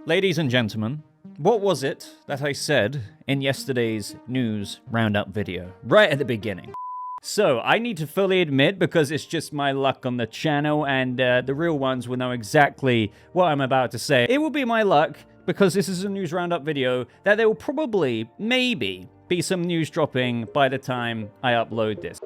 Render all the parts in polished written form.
Ladies and gentlemen, what was it that I said in yesterday's news roundup video, right at the beginning? So, I need to fully admit, because it's just my luck on the channel, and the real ones will know exactly what I'm about to say. It will be my luck, because this is a news roundup video, that there will probably, maybe, be some news dropping by the time I upload this.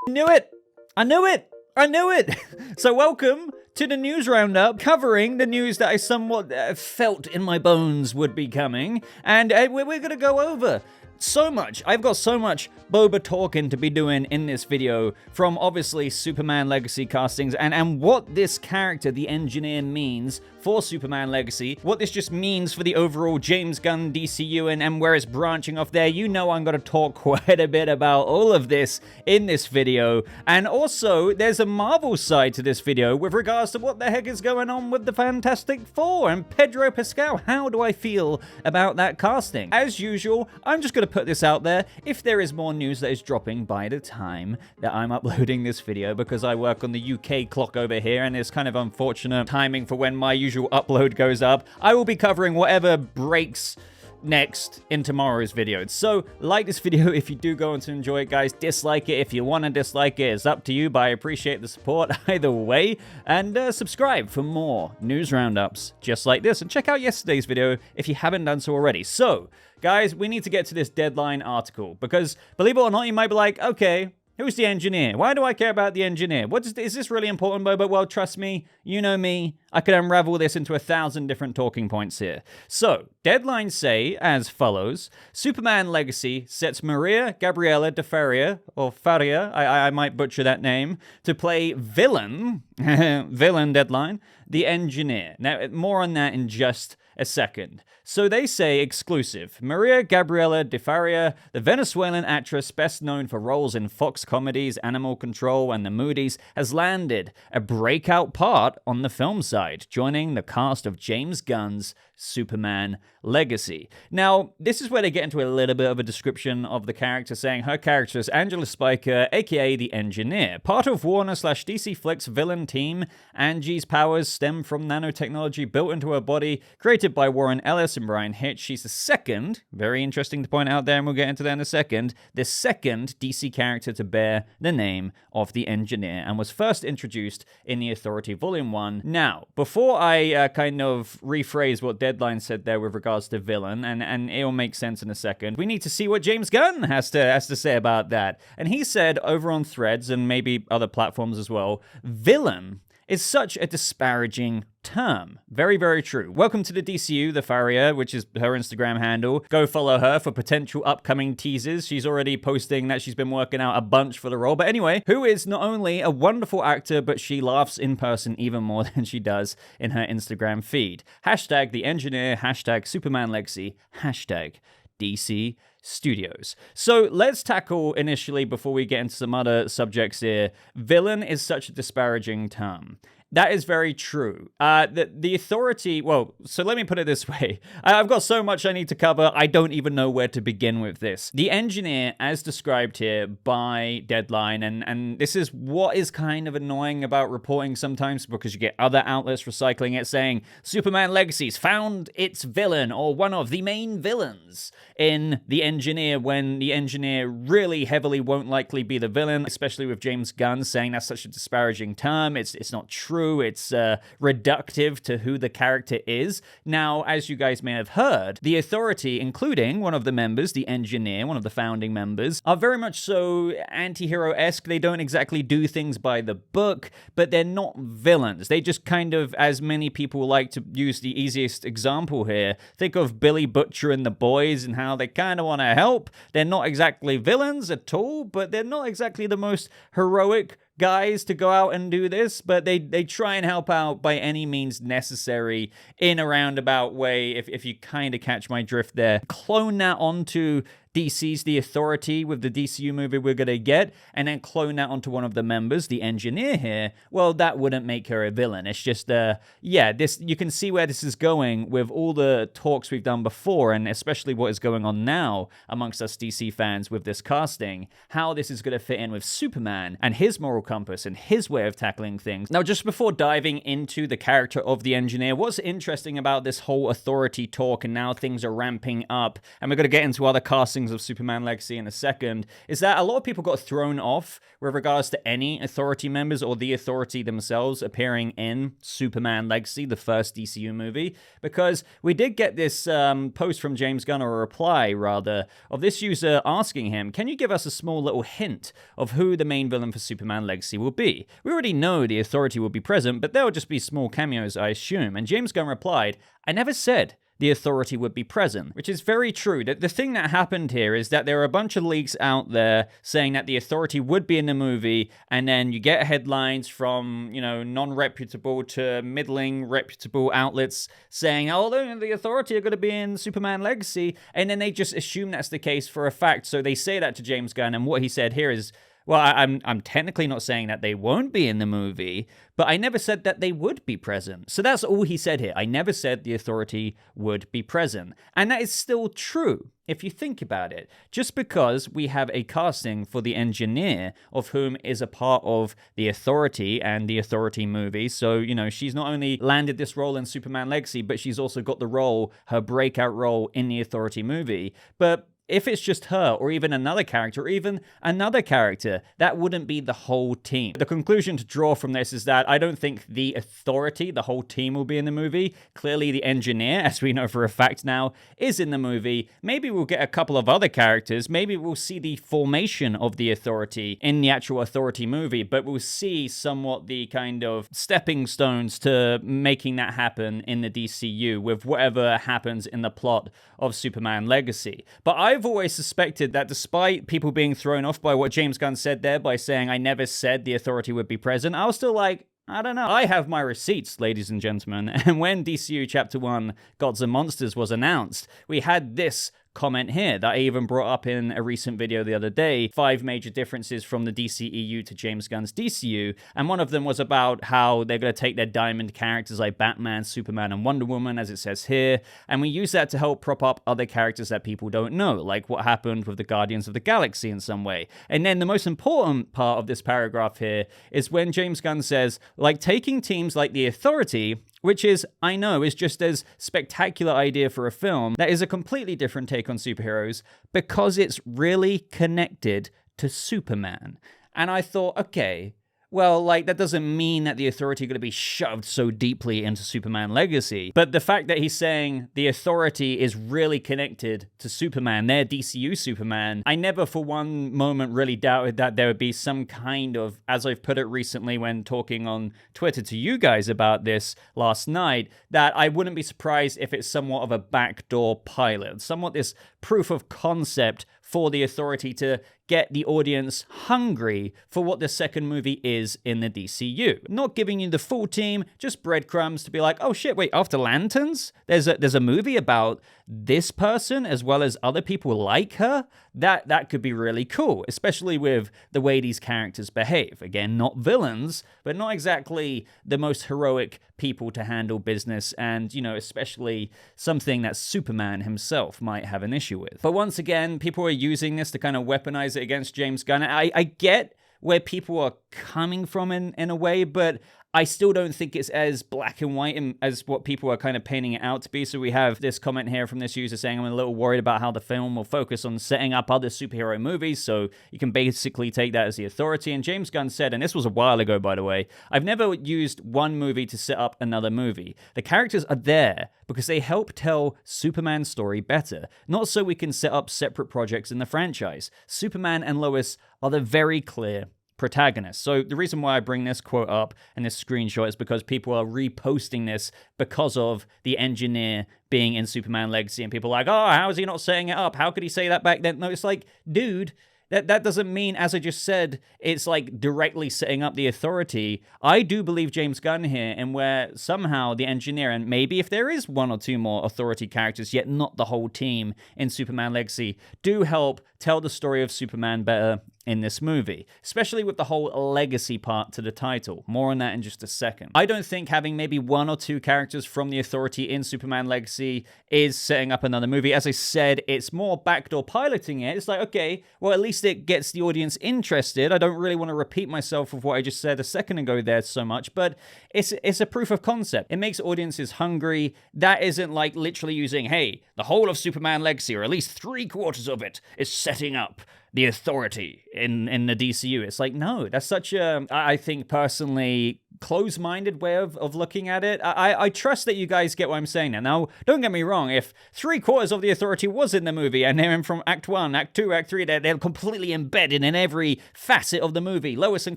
I knew it! I knew it! I knew it! So welcome to the news roundup, covering the news that I somewhat felt in my bones would be coming, and we're gonna go over so much. I've got so much Boba talking to be doing in this video, from obviously Superman Legacy castings and what this character, the engineer, means for Superman Legacy, what this just means for the overall James Gunn DCU and where it's branching off there. You know I'm going to talk quite a bit about all of this in this video, and also there's a Marvel side to this video with regards to what the heck is going on with the Fantastic Four and Pedro Pascal. How do I feel about that casting? As usual, I'm just going to put this out there. If there is more news that is dropping by the time that I'm uploading this video, because I work on the UK clock over here and it's kind of unfortunate timing for when my usual upload goes up, I will be covering whatever breaks next in tomorrow's video. So like this video if you do go on to enjoy it, guys. Dislike it if you want to dislike it. It's up to you, but I appreciate the support either way. And subscribe for more news roundups just like this, and check out yesterday's video if you haven't done so already. So guys, we need to get to this Deadline article, because believe it or not, you might be like, okay, who's the engineer? Why do I care about the engineer? Is this really important, Boba? Well, trust me, you know me. I could unravel this into 1,000 different talking points here. So, Deadline say as follows: Superman Legacy sets María Gabriela de Faría, or Faria, I might butcher that name, to play villain, villain Deadline, the engineer. Now, more on that in just a second. So they say exclusive: María Gabriela de Faría, the Venezuelan actress best known for roles in Fox comedies Animal Control and The Moodies, has landed a breakout part on the film side, joining the cast of James Gunn's Superman Legacy. Now, this is where they get into a little bit of a description of the character, saying her character is Angela Spiker, aka the Engineer. Part of Warner/DC Flick's villain team, Angie's powers stem from nanotechnology built into her body, created by Warren Ellis and Brian Hitch. She's the second, very interesting to point out there, and we'll get into that in a second, the second DC character to bear the name of the Engineer, and was first introduced in The Authority Volume 1. Now, before I kind of rephrase what Deadline said there with regards to villain, and it'll make sense in a second, we need to see what James Gunn has to say about that. And he said over on Threads, and maybe other platforms as well, villain is such a disparaging term. Very, very true. Welcome to the DCU, the Faria, which is her Instagram handle. Go follow her for potential upcoming teasers. She's already posting that she's been working out a bunch for the role. But anyway, who is not only a wonderful actor, but she laughs in person even more than she does in her Instagram feed. Hashtag the engineer, hashtag Superman Legacy, hashtag DC Studios. So let's tackle initially, before we get into some other subjects here, villain is such a disparaging term. That is very true. The Authority, well, so let me put it this way. I've got so much I need to cover, I don't even know where to begin with this. The Engineer, as described here by Deadline, and this is what is kind of annoying about reporting sometimes, because you get other outlets recycling it, saying Superman Legacy's found its villain, or one of the main villains in the Engineer, when the Engineer really heavily won't likely be the villain, especially with James Gunn saying that's such a disparaging term. It's not true. It's reductive to who the character is. Now, as you guys may have heard, the Authority, including one of the members, the Engineer, one of the founding members, are very much so anti-hero-esque. They don't exactly do things by the book, but they're not villains. They just kind of, as many people like to use the easiest example here, think of Billy Butcher and the boys and how they kind of want to help. They're not exactly villains at all, but they're not exactly the most heroic guys to go out and do this, but they try and help out by any means necessary in a roundabout way, if you kind of catch my drift there. Clone that onto DC's The Authority with the DCU movie we're going to get, and then clone that onto one of the members, the engineer here, well, that wouldn't make her a villain. It's just, this, you can see where this is going with all the talks we've done before, and especially what is going on now amongst us DC fans with this casting, how this is going to fit in with Superman and his moral compass and his way of tackling things. Now, just before diving into the character of the engineer, what's interesting about this whole Authority talk and now things are ramping up, and we're going to get into other castings of Superman Legacy in a second, is that a lot of people got thrown off with regards to any Authority members or the Authority themselves appearing in Superman Legacy, the first DCU movie, because we did get this post from James Gunn, or a reply rather, of this user asking him, can you give us a small little hint of who the main villain for Superman Legacy will be? We already know the Authority will be present, but they'll just be small cameos, I assume. And James Gunn replied, I never said the Authority would be present, which is very true. The thing that happened here is that there are a bunch of leaks out there saying that the Authority would be in the movie, and then you get headlines from, non-reputable to middling reputable outlets saying, oh, the Authority are going to be in Superman Legacy, and then they just assume that's the case for a fact. So they say that to James Gunn, and what he said here is, well, I'm technically not saying that they won't be in the movie, but I never said that they would be present. So that's all he said here. I never said the Authority would be present. And that is still true, if you think about it. Just because we have a casting for the engineer, of whom is a part of the Authority and the Authority movie. So, she's not only landed this role in Superman Legacy, but she's also got the role, her breakout role in the Authority movie. But if it's just her, or even another character, or even another character, that wouldn't be the whole team. The conclusion to draw from this is that I don't think the Authority, the whole team, will be in the movie. Clearly, the engineer, as we know for a fact now, is in the movie. Maybe we'll get a couple of other characters. Maybe we'll see the formation of the Authority in the actual Authority movie, but we'll see somewhat the kind of stepping stones to making that happen in the DCU with whatever happens in the plot of Superman Legacy. But I've always suspected that despite people being thrown off by what James Gunn said there by saying I never said the Authority would be present, I was still like, I don't know. I have my receipts, ladies and gentlemen. And when DCU Chapter 1 Gods and Monsters was announced, we had this comment here that I even brought up in a recent video the other day, 5 major differences from the DCEU to James Gunn's DCU, and one of them was about how they're going to take their diamond characters like Batman, Superman, and Wonder Woman, as it says here, and we use that to help prop up other characters that people don't know, like what happened with the Guardians of the Galaxy in some way. And then the most important part of this paragraph here is when James Gunn says, like taking teams like the Authority, which is, I know, is just as spectacular idea for a film, that is a completely different take on superheroes because it's really connected to Superman. And I thought, okay, well, that doesn't mean that the Authority are going to be shoved so deeply into Superman Legacy. But the fact that he's saying the Authority is really connected to Superman, their DCU Superman, I never for one moment really doubted that there would be some kind of, as I've put it recently when talking on Twitter to you guys about this last night, that I wouldn't be surprised if it's somewhat of a backdoor pilot, somewhat this proof of concept for the Authority to get the audience hungry for what the second movie is in the DCU. Not giving you the full team, just breadcrumbs to be like, oh shit, wait, after Lanterns, there's a movie about this person as well as other people like her? That could be really cool, especially with the way these characters behave. Again, not villains, but not exactly the most heroic people to handle business, and, especially something that Superman himself might have an issue with. But once again, people are using this to kind of weaponize it against James Gunn. I get where people are coming from in a way, but I still don't think it's as black and white as what people are kind of painting it out to be. So we have this comment here from this user saying, I'm a little worried about how the film will focus on setting up other superhero movies, so you can basically take that as the Authority. And James Gunn said, and this was a while ago, by the way, I've never used one movie to set up another movie. The characters are there because they help tell Superman's story better, not so we can set up separate projects in the franchise. Superman and Lois are the very clear protagonist. So the reason why I bring this quote up and this screenshot is because people are reposting this because of the engineer being in Superman Legacy, and people are like, oh, how is he not saying it up? How could he say that back then? No, it's like, dude, That doesn't mean, as I just said, it's like directly setting up the Authority. I do believe James Gunn here, and where somehow the engineer, and maybe if there is one or two more Authority characters, yet not the whole team in Superman Legacy, do help tell the story of Superman better in this movie, especially with the whole legacy part to the title. More on that in just a second. I don't think having maybe one or two characters from the Authority in Superman Legacy is setting up another movie. As I said, it's more backdoor piloting it. It's like, okay, well, at least it gets the audience interested. I don't really want to repeat myself of what I just said a second ago there so much, but it's a proof of concept. It makes audiences hungry. That isn't like literally using, hey, the whole of Superman Legacy, or at least 3/4 of it, is setting up the Authority in the DCU. It's like, no, that's such a, I think personally, close-minded way of looking at it. I trust that you guys get what I'm saying now. Now, don't get me wrong, if 3/4 of the Authority was in the movie, and they're in from Act 1, Act 2, Act 3, they're completely embedded in every facet of the movie, Lois and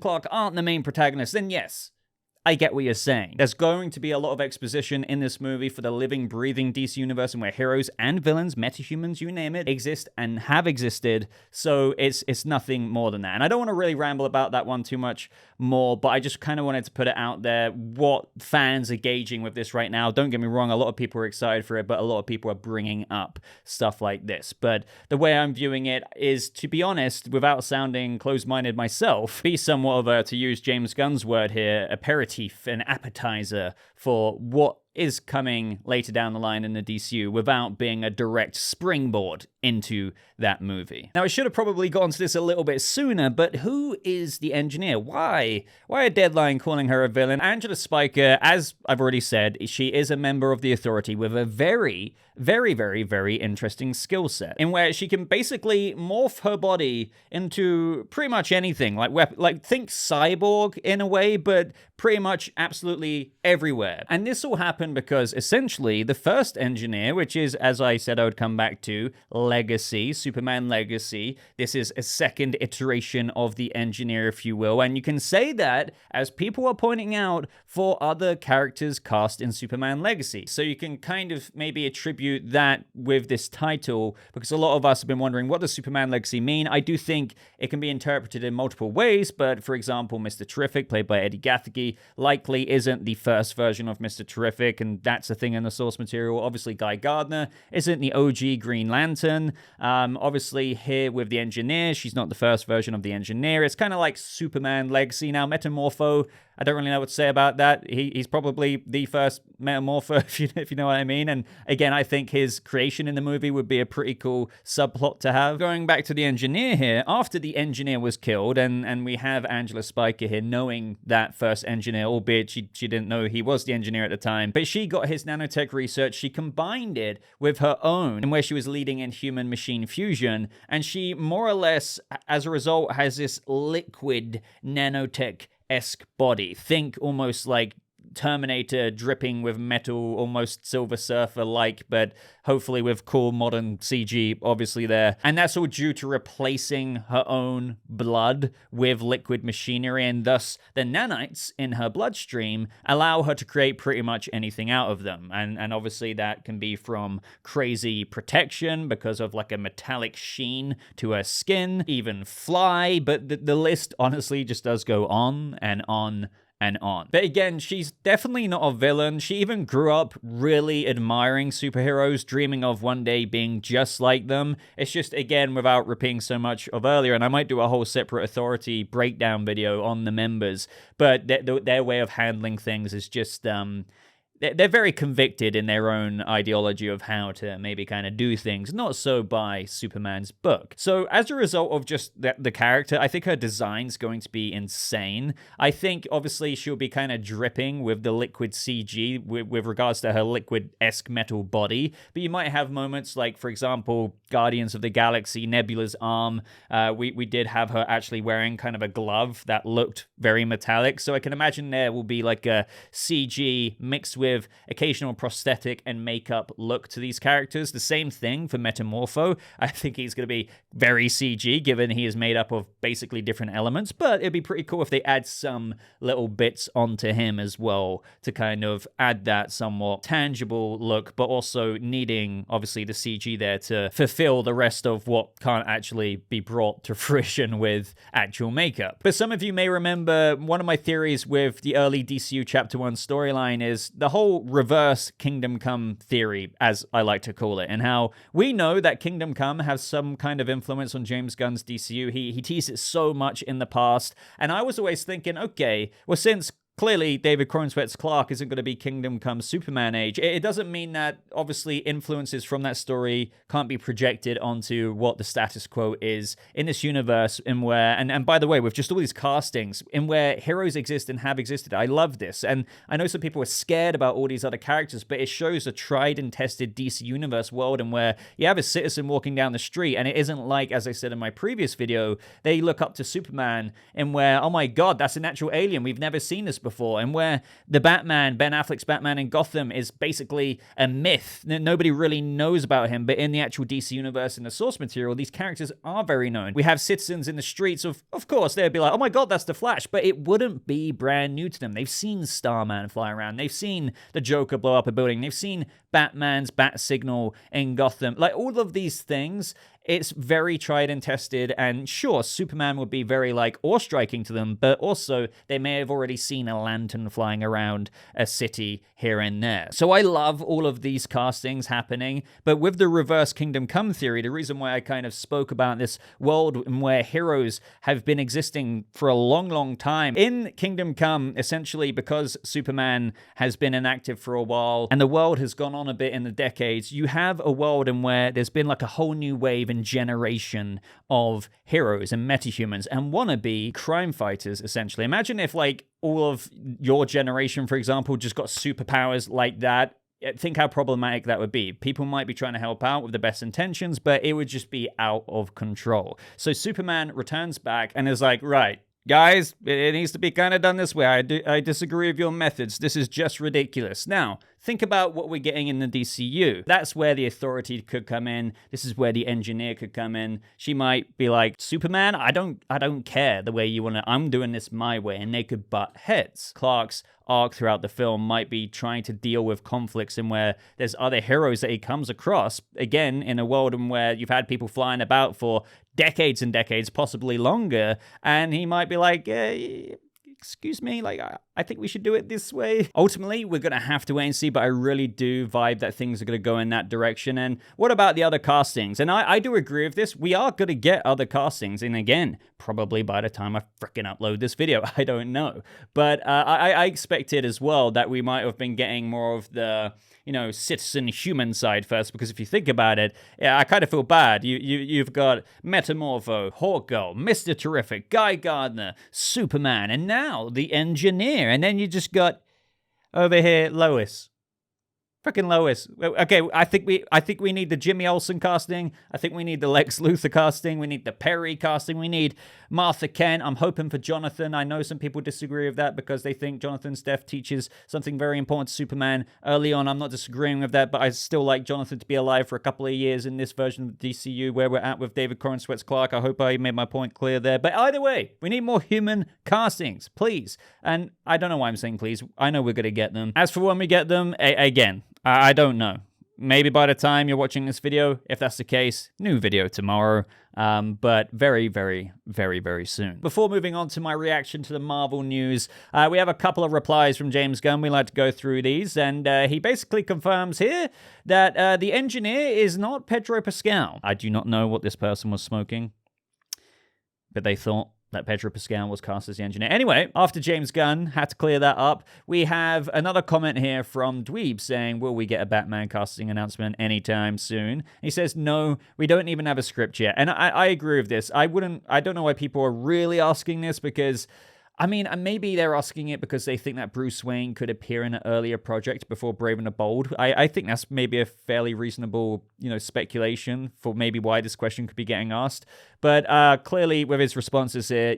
Clark aren't the main protagonists, then yes, I get what you're saying. There's going to be a lot of exposition in this movie for the living, breathing DC universe, and where heroes and villains, metahumans, you name it, exist and have existed. So it's nothing more than that. And I don't want to really ramble about that one too much more, but I just kind of wanted to put it out there what fans are gauging with this right now. Don't get me wrong, a lot of people are excited for it, but a lot of people are bringing up stuff like this. But the way I'm viewing it is, to be honest, without sounding closed-minded myself, be somewhat of a, to use James Gunn's word here, aperitif, an appetizer for what is coming later down the line in the DCU without being a direct springboard into that movie. Now, I should have probably gone to this a little bit sooner, but who is the engineer? Why a Deadline calling her a villain? Angela Spiker, as I've already said, she is a member of the Authority with a very, very, very, very interesting skill set in where she can basically morph her body into pretty much anything, like think cyborg in a way, but pretty much absolutely everywhere. And this all happened because essentially the first engineer, which is, as I said I would come back to, Legacy, Superman Legacy. This is a second iteration of the engineer, if you will. And you can say that, as people are pointing out, for other characters cast in Superman Legacy. So you can kind of maybe attribute that with this title, because a lot of us have been wondering, what does Superman Legacy mean? I do think it can be interpreted in multiple ways, but for example, Mr. Terrific, played by Eddie Gathegi, likely isn't the first version of Mr. Terrific, and that's a thing in the source material. Obviously, Guy Gardner isn't the OG Green Lantern. Obviously, here with the Engineer, she's not the first version of the Engineer. It's kind of like Superman Legacy. Now, Metamorpho, I don't really know what to say about that. He's probably the first Metamorpho, if you know what I mean. And again, I think his creation in the movie would be a pretty cool subplot to have. Going back to the Engineer here, after the Engineer was killed, and we have Angela Spiker here knowing that first Engineer, albeit she didn't know he was the Engineer at the time, but she got his nanotech research, she combined it with her own, and where she was leading in human-machine fusion, and she more or less, as a result, has this liquid nanotech-esque body. Think almost like Terminator dripping with metal, almost Silver Surfer-like, but hopefully with cool modern CG obviously there. And that's all due to replacing her own blood with liquid machinery, and thus the nanites in her bloodstream allow her to create pretty much anything out of them. And obviously that can be from crazy protection because of like a metallic sheen to her skin, even fly, but the list honestly just does go on and on and on. But again, she's definitely not a villain. She even grew up really admiring superheroes, dreaming of one day being just like them. It's just, again, without repeating so much of earlier, and I might do a whole separate Authority breakdown video on the members, but their way of handling things is just, they're very convicted in their own ideology of how to maybe kind of do things, not so by Superman's book. So as a result of just the character, I think her design's going to be insane. I think obviously she'll be kind of dripping with the liquid CG with regards to her liquid-esque metal body, but you might have moments like, for example, Guardians of the Galaxy, Nebula's arm. We did have her actually wearing kind of a glove that looked very metallic, so I can imagine there will be like a CG mixed with give occasional prosthetic and makeup look to these characters. The same thing for Metamorpho. I think he's going to be very CG, given he is made up of basically different elements, but it'd be pretty cool if they add some little bits onto him as well to kind of add that somewhat tangible look, but also needing, obviously, the CG there to fulfill the rest of what can't actually be brought to fruition with actual makeup. But some of you may remember one of my theories with the early DCU Chapter 1 storyline is the whole reverse Kingdom Come theory, as I like to call it, and how we know that Kingdom Come has some kind of influence on James Gunn's DCU. He teased it so much in the past, and I was always thinking, okay, well, since clearly David Corenswet's Clark isn't going to be Kingdom Come Superman age, it doesn't mean that, obviously, influences from that story can't be projected onto what the status quo is in this universe, in where, and by the way, with just all these castings, in where heroes exist and have existed. I love this, and I know some people are scared about all these other characters, but it shows a tried and tested DC Universe world, and where you have a citizen walking down the street, and it isn't like, as I said in my previous video, they look up to Superman, and where, oh my god, that's an actual alien, we've never seen this before, and where the Batman, Ben Affleck's Batman in Gotham, is basically a myth. Nobody really knows about him, but in the actual DC Universe and the source material, these characters are very known. We have citizens in the streets of course, they'd be like, oh my god, that's the Flash, but it wouldn't be brand new to them. They've seen Starman fly around. They've seen the Joker blow up a building. They've seen Batman's bat signal in Gotham. Like, all of these things, it's very tried and tested, and sure, Superman would be very, like, awe-striking to them, but also they may have already seen a lantern flying around a city here and there. So I love all of these castings happening, but with the reverse Kingdom Come theory, the reason why I kind of spoke about this world where heroes have been existing for a long, long time. In Kingdom Come, essentially, because Superman has been inactive for a while, and the world has gone on a bit in the decades, you have a world in where there's been like a whole new wave and generation of heroes and metahumans and wannabe crime fighters, essentially. Imagine if, like, all of your generation, for example, just got superpowers like that. Think how problematic that would be. People might be trying to help out with the best intentions, but it would just be out of control. So Superman returns back and is like, right, guys, it needs to be kind of done this way. I disagree with your methods. This is just ridiculous. Now, think about what we're getting in the DCU. That's where the Authority could come in. This is where the Engineer could come in. She might be like, Superman, I don't care the way you want to. I'm doing this my way, and they could butt heads. Clark's arc throughout the film might be trying to deal with conflicts in where there's other heroes that he comes across, again, in a world in where you've had people flying about for decades and decades, possibly longer, and he might be like, excuse me, like, I think we should do it this way. Ultimately, we're going to have to wait and see, but I really do vibe that things are going to go in that direction. And what about the other castings? And I do agree with this. We are going to get other castings, and again, probably by the time I freaking upload this video, I don't know. But I expected as well that we might have been getting more of the, citizen human side first, because if you think about it, yeah, I kind of feel bad. You've got Metamorpho, Hawkgirl, Mr. Terrific, Guy Gardner, Superman, and now the Engineer, and then you just got over here Lois. Freaking Lois. Okay, I think we need the Jimmy Olsen casting. I think we need the Lex Luthor casting. We need the Perry casting. We need Martha Kent. I'm hoping for Jonathan. I know some people disagree with that because they think Jonathan's death teaches something very important to Superman early on. I'm not disagreeing with that, but I still like Jonathan to be alive for a couple of years in this version of the DCU where we're at with David Corenswet's Clark. I hope I made my point clear there. But either way, we need more human castings, please. And I don't know why I'm saying please. I know we're going to get them. As for when we get them, again, I don't know. Maybe by the time you're watching this video, if that's the case, new video tomorrow, but very, very, very, very soon. Before moving on to my reaction to the Marvel news, we have a couple of replies from James Gunn. We like to go through these, and he basically confirms here that the Engineer is not Pedro Pascal. I do not know what this person was smoking, but they thought that Pedro Pascal was cast as the Engineer. Anyway, after James Gunn had to clear that up, we have another comment here from Dweeb saying, will we get a Batman casting announcement anytime soon? He says, no, we don't even have a script yet. And I agree with this. I don't know why people are really asking this, because I mean, maybe they're asking it because they think that Bruce Wayne could appear in an earlier project before Brave and the Bold. I think that's maybe a fairly reasonable, speculation for maybe why this question could be getting asked. But clearly, with his responses here,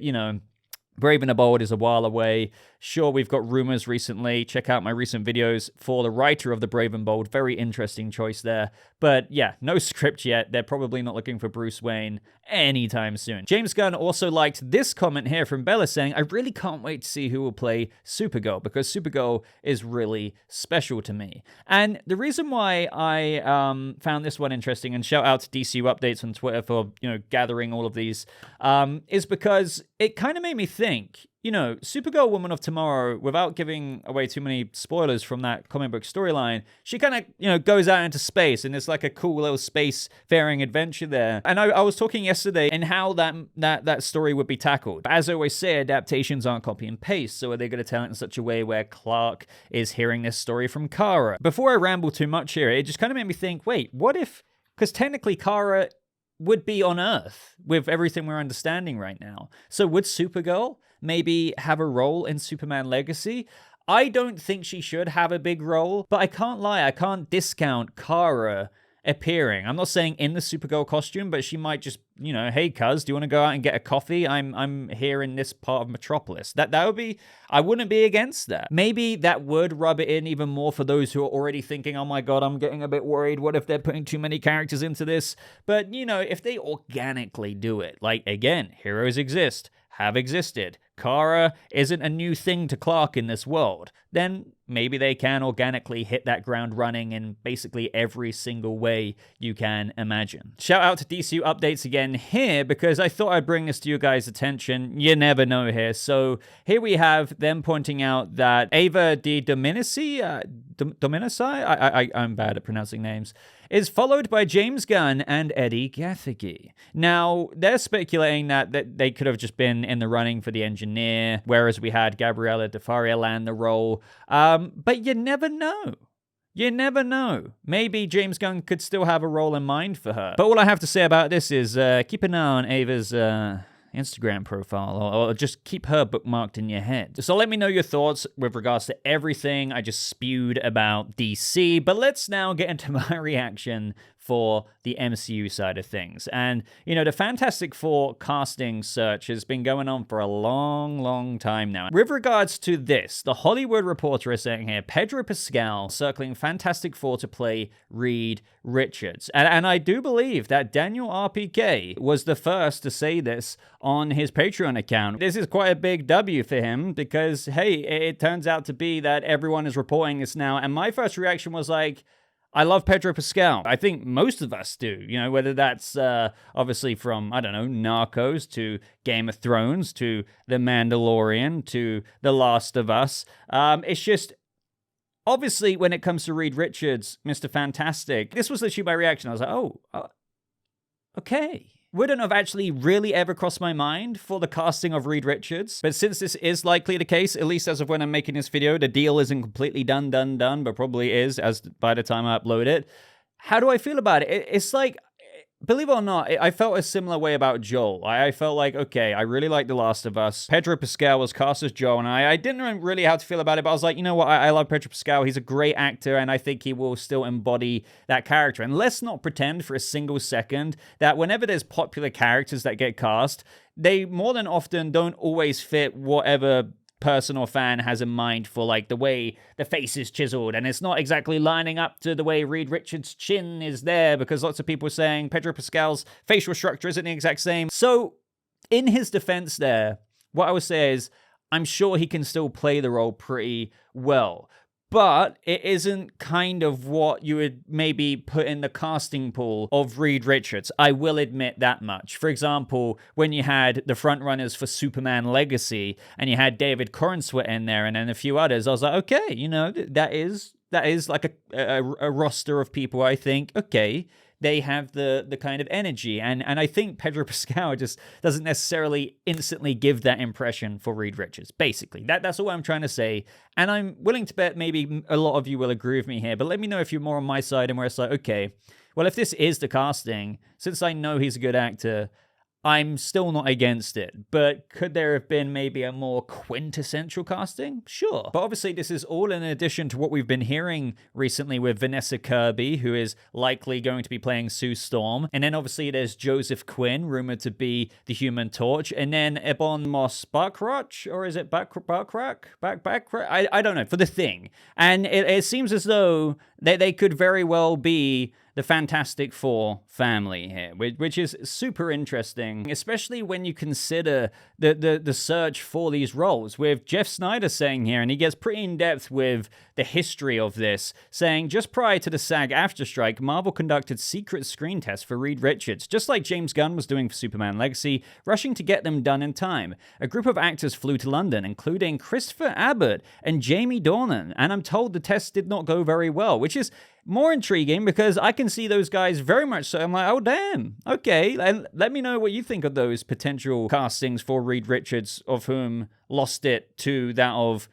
Brave and the Bold is a while away. Sure, we've got rumors recently. Check out my recent videos for the writer of The Brave and Bold. Very interesting choice there. But yeah, no script yet. They're probably not looking for Bruce Wayne anytime soon. James Gunn also liked this comment here from Bella saying, I really can't wait to see who will play Supergirl because Supergirl is really special to me. And the reason why I found this one interesting, and shout out to DCU Updates on Twitter for, gathering all of these, is because it kind of made me think, Supergirl Woman of Tomorrow, without giving away too many spoilers from that comic book storyline, she kind of, goes out into space, and it's like a cool little space-faring adventure there. And I was talking yesterday in how that story would be tackled. As I always say, adaptations aren't copy and paste, so are they going to tell it in such a way where Clark is hearing this story from Kara? Before I ramble too much here, it just kind of made me think, wait, what if, because technically Kara would be on Earth with everything we're understanding right now. So would Supergirl maybe have a role in Superman Legacy? I don't think she should have a big role, but I can't lie, I can't discount Kara appearing. I'm not saying in the Supergirl costume, but she might just, hey cuz, do you want to go out and get a coffee? I'm here in this part of Metropolis. That would be, I wouldn't be against that. Maybe that would rub it in even more for those who are already thinking, oh my god, I'm getting a bit worried. What if they're putting too many characters into this? But, if they organically do it, like, again, heroes exist, have existed. Kara isn't a new thing to Clark in this world. Then maybe they can organically hit that ground running in basically every single way you can imagine. Shout out to DCU Updates again here, because I thought I'd bring this to you guys' attention. You never know here. So here we have them pointing out that Ava de Dominici, I'm bad at pronouncing names, is followed by James Gunn and Eddie Gathegi. Now, they're speculating that they could have just been in the running for the engineer, whereas we had Gabriela de Faría land the role. But you never know. You never know. Maybe James Gunn could still have a role in mind for her. But all I have to say about this is keep an eye on Ava's Instagram profile, or just keep her bookmarked in your head. So let me know your thoughts with regards to everything I just spewed about DC, but let's now get into my reaction for the MCU side of things. And, the Fantastic Four casting search has been going on for a long, long time now. With regards to this, the Hollywood Reporter is saying here, Pedro Pascal circling Fantastic Four to play Reed Richards. And I do believe that Daniel RPK was the first to say this on his Patreon account. This is quite a big W for him because, hey, it turns out to be that everyone is reporting this now. And my first reaction was like, I love Pedro Pascal. I think most of us do, whether that's obviously from, I don't know, Narcos to Game of Thrones to The Mandalorian to The Last of Us. It's just, obviously, when it comes to Reed Richards, Mr. Fantastic, this was literally my reaction. I was like, oh, okay. Wouldn't have actually really ever crossed my mind for the casting of Reed Richards. But since this is likely the case, at least as of when I'm making this video, the deal isn't completely done, but probably is as by the time I upload it. How do I feel about it? It's like, believe it or not, I felt a similar way about Joel. I felt like, okay, I really like The Last of Us. Pedro Pascal was cast as Joel, and I didn't know really how to feel about it, but I was like, you know what, I love Pedro Pascal. He's a great actor, and I think he will still embody that character. And let's not pretend for a single second that whenever there's popular characters that get cast, they more than often don't always fit whatever person or fan has in mind for like the way the face is chiseled, and it's not exactly lining up to the way Reed Richards' chin is there, because lots of people are saying Pedro Pascal's facial structure isn't the exact same. So in his defense there, what I would say is I'm sure he can still play the role pretty well, but it isn't kind of what you would maybe put in the casting pool of Reed Richards. I will admit that much. For example, when you had the frontrunners for Superman Legacy, and you had David Corenswet in there, and then a few others, I was like, okay, that is like a roster of people I think, okay, they have the kind of energy. And I think Pedro Pascal just doesn't necessarily instantly give that impression for Reed Richards. Basically, that's all I'm trying to say. And I'm willing to bet maybe a lot of you will agree with me here, but let me know if you're more on my side and where it's like, okay, well, if this is the casting, since I know he's a good actor, I'm still not against it, but could there have been maybe a more quintessential casting? Sure. But obviously this is all in addition to what we've been hearing recently with Vanessa Kirby, who is likely going to be playing Sue Storm. And then obviously there's Joseph Quinn, rumored to be the Human Torch. And then Ebon Moss-Bachrach, or is it Bachrach? I don't know, for The Thing. And it seems as though they could very well be the Fantastic Four family here, which is super interesting, especially when you consider the search for these roles, with Jeff Snyder saying here, and he gets pretty in-depth with the history of this, saying, just prior to the SAG-AFTRA strike, Marvel conducted secret screen tests for Reed Richards, just like James Gunn was doing for Superman Legacy, rushing to get them done in time. A group of actors flew to London, including Christopher Abbott and Jamie Dornan, and I'm told the tests did not go very well, which is more intriguing because I can see those guys very much so. I'm like, oh, damn. Okay, and let me know what you think of those potential castings for Reed Richards, of whom lost it to that of,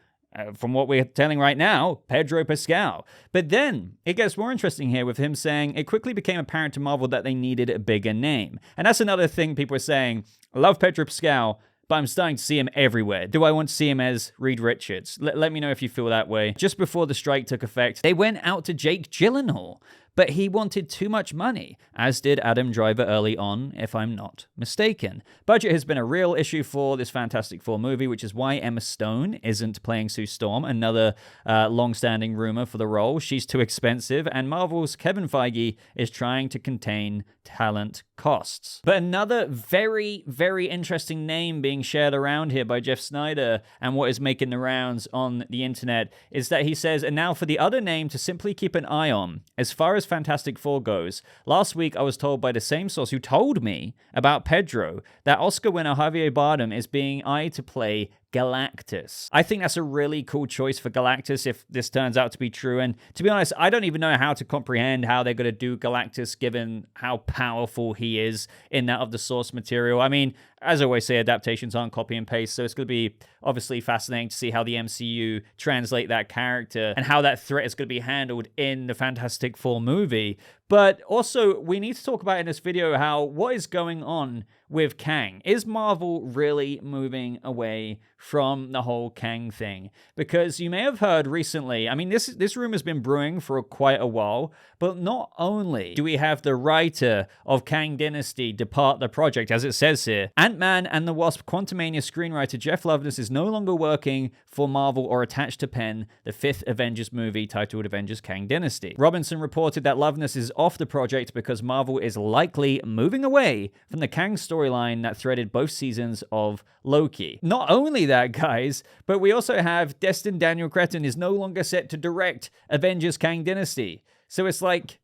from what we're telling right now, Pedro Pascal. But then it gets more interesting here with him saying, it quickly became apparent to Marvel that they needed a bigger name. And that's another thing people are saying. I love Pedro Pascal, but I'm starting to see him everywhere. Do I want to see him as Reed Richards? Let me know if you feel that way. Just before the strike took effect, they went out to Jake Gyllenhaal, but he wanted too much money, as did Adam Driver early on, if I'm not mistaken. Budget has been a real issue for this Fantastic Four movie, which is why Emma Stone isn't playing Sue Storm, another long-standing rumor for the role. She's too expensive, and Marvel's Kevin Feige is trying to contain talent costs. But another very, very interesting name being shared around here by Jeff Snyder, and what is making the rounds on the internet, is that he says, and now for the other name to simply keep an eye on. As far as Fantastic Four goes, last week I was told by the same source who told me about Pedro that Oscar winner Javier Bardem is being eyed to play Galactus. I think that's a really cool choice for Galactus if this turns out to be true. And to be honest, I don't even know how to comprehend how they're going to do Galactus given how powerful he is in that of the source material. I mean, as I always say, adaptations aren't copy and paste, so it's going to be obviously fascinating to see how the MCU translate that character and how that threat is going to be handled in the Fantastic Four movie. But also, we need to talk about in this video how what is going on with Kang. Is Marvel really moving away from the whole Kang thing? Because you may have heard recently, I mean, this rumor has been brewing for quite a while, but not only do we have the writer of Kang Dynasty depart the project, as it says here, Ant-Man and the Wasp Quantumania screenwriter Jeff Loveness is no longer working for Marvel or attached to pen the fifth Avengers movie titled Avengers Kang Dynasty. Robinson reported that Loveness is off the project because Marvel is likely moving away from the Kang storyline that threaded both seasons of Loki. Not only that, guys, but we also have Destin Daniel Cretton is no longer set to direct Avengers Kang Dynasty. So it's like,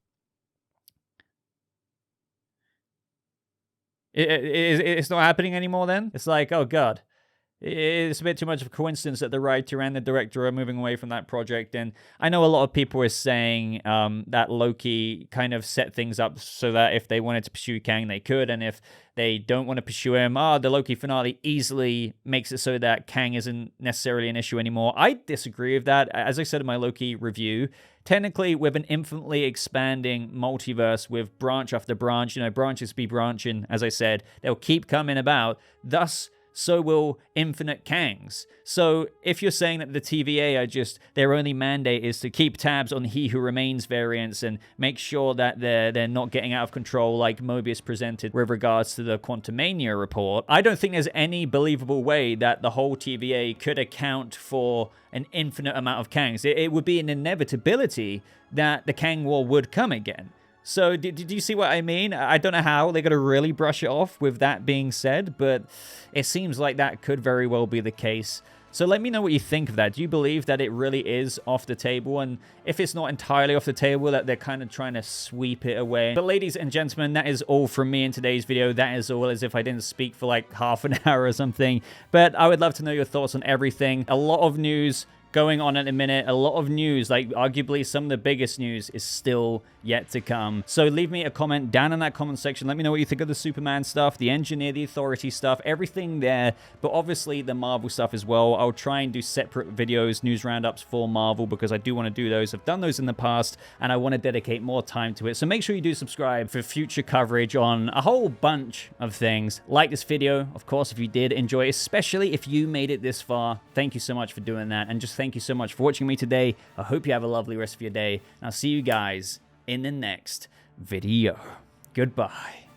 it's not happening anymore then? It's like, oh God. It's a bit too much of a coincidence that the writer and the director are moving away from that project. And I know a lot of people are saying that Loki kind of set things up so that if they wanted to pursue Kang, they could. And if they don't want to pursue him, the Loki finale easily makes it so that Kang isn't necessarily an issue anymore. I disagree with that. As I said in my Loki review, technically with an infinitely expanding multiverse with branch after branch, branches be branching, as I said, they'll keep coming about. Thus, so will infinite Kangs. So if you're saying that the TVA are just, their only mandate is to keep tabs on He Who Remains variants and make sure that they're not getting out of control like Mobius presented with regards to the Quantumania report, I don't think there's any believable way that the whole TVA could account for an infinite amount of Kangs. It would be an inevitability that the Kang War would come again. So did you see what I mean? I don't know how they're going to really brush it off with that being said, but it seems like that could very well be the case. So let me know what you think of that. Do you believe that it really is off the table? And if it's not entirely off the table, that they're kind of trying to sweep it away. But ladies and gentlemen, that is all from me in today's video. That is all, as if I didn't speak for like half an hour or something. But I would love to know your thoughts on everything. A lot of news going on at the minute. A lot of news, like arguably some of the biggest news, is still yet to come. So leave me a comment down in that comment section. Let me know what you think of the Superman stuff, the Engineer, the Authority stuff, everything there, but obviously the Marvel stuff as well. I'll try and do separate videos, news roundups for Marvel, because I do want to do those. I've done those in the past, and I want to dedicate more time to it. So make sure you do subscribe for future coverage on a whole bunch of things. Like this video, of course, if you did enjoy it, especially if you made it this far. Thank you so much for doing that, and just thank you so much for watching me today. I hope you have a lovely rest of your day, and I'll see you guys in the next video. Goodbye.